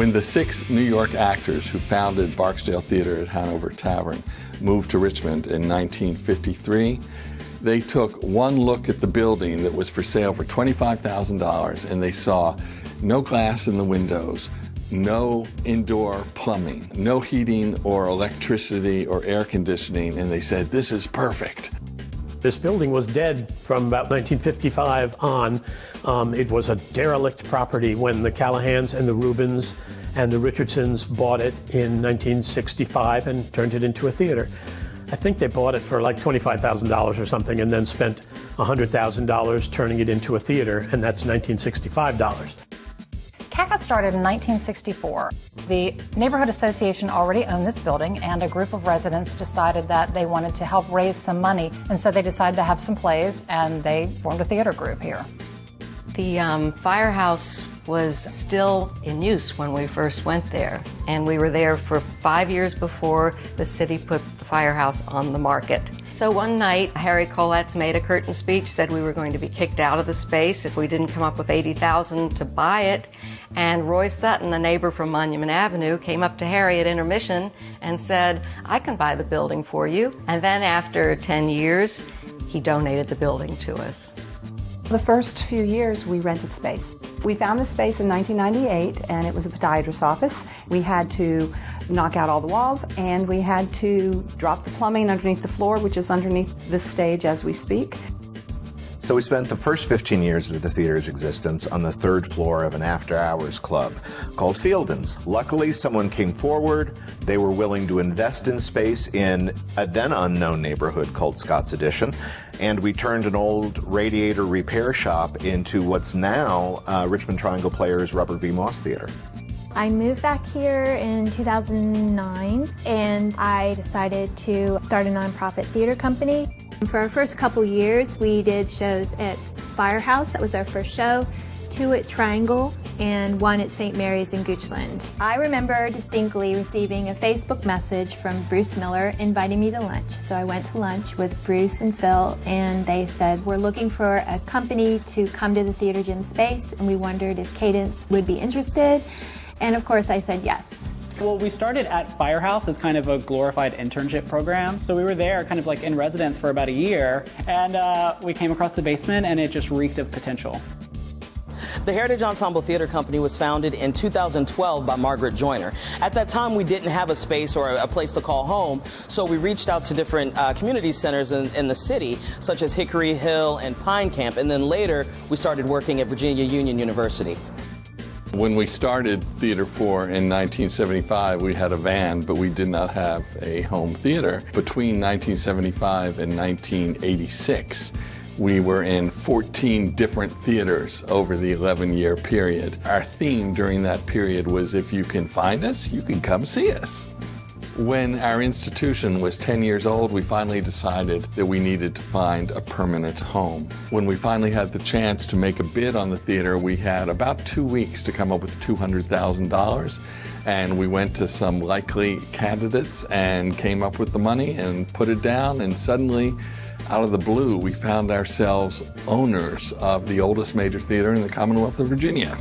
When the 6 New York actors who founded Barksdale Theater at Hanover Tavern moved to Richmond in 1953, they took one look at the building that was for sale for $25,000, and they saw no glass in the windows, no indoor plumbing, no heating or electricity or air conditioning, and they said, "This is perfect." This building was dead from about 1955 on. It was a derelict property when the Callahans and the Rubens and the Richardsons bought it in 1965 and turned it into a theater. I think they bought it for like $25,000 or something and then spent $100,000 turning it into a theater, and that's $1965. CAT got started in 1964. The neighborhood association already owned this building, and a group of residents decided that they wanted to help raise some money, and so they decided to have some plays, and they formed a theater group here. The firehouse was still in use when we first went there, and we were there for 5 years before the city put the firehouse on the market. So one night, Harry Coletts made a curtain speech, said we were going to be kicked out of the space if we didn't come up with $80,000 to buy it. And Roy Sutton, a neighbor from Monument Avenue, came up to Harry at intermission and said, "I can buy the building for you." And then after 10 years, he donated the building to us. The first few years, we rented space. We found the space in 1998, and it was a podiatrist's office. We had to knock out all the walls, and we had to drop the plumbing underneath the floor, which is underneath this stage as we speak. So we spent the first 15 years of the theater's existence on the 3rd floor of an after-hours club called Fielden's. Luckily, someone came forward. They were willing to invest in space in a then unknown neighborhood called Scott's Addition, and we turned an old radiator repair shop into what's now Richmond Triangle Players Rubber V. Moss Theater. I moved back here in 2009, and I decided to start a nonprofit theater company. For our first couple years, we did shows at Firehouse. That was our first show. 2 at Triangle, and 1 at St. Mary's in Goochland. I remember distinctly receiving a Facebook message from Bruce Miller inviting me to lunch. So I went to lunch with Bruce and Phil, and they said, "We're looking for a company to come to the Theater Gym space, and we wondered if Cadence would be interested." And of course I said yes. Well, we started at Firehouse as kind of a glorified internship program. So we were there kind of like in residence for about a year, and we came across the basement, and it just reeked of potential. The Heritage Ensemble Theater Company was founded in 2012 by Margaret Joyner. At that time, we didn't have a space or a place to call home, so we reached out to different community centers in the city, such as Hickory Hill and Pine Camp, and then later we started working at Virginia Union University. When we started Theater 4 in 1975, we had a van, but we did not have a home theater. Between 1975 and 1986, we were in 14 different theaters over the 11-year period. Our theme during that period was, if you can find us, you can come see us. When our institution was 10 years old, we finally decided that we needed to find a permanent home. When we finally had the chance to make a bid on the theater, we had about 2 weeks to come up with $200,000. And we went to some likely candidates and came up with the money and put it down, and suddenly, out of the blue, we found ourselves owners of the oldest major theater in the Commonwealth of Virginia.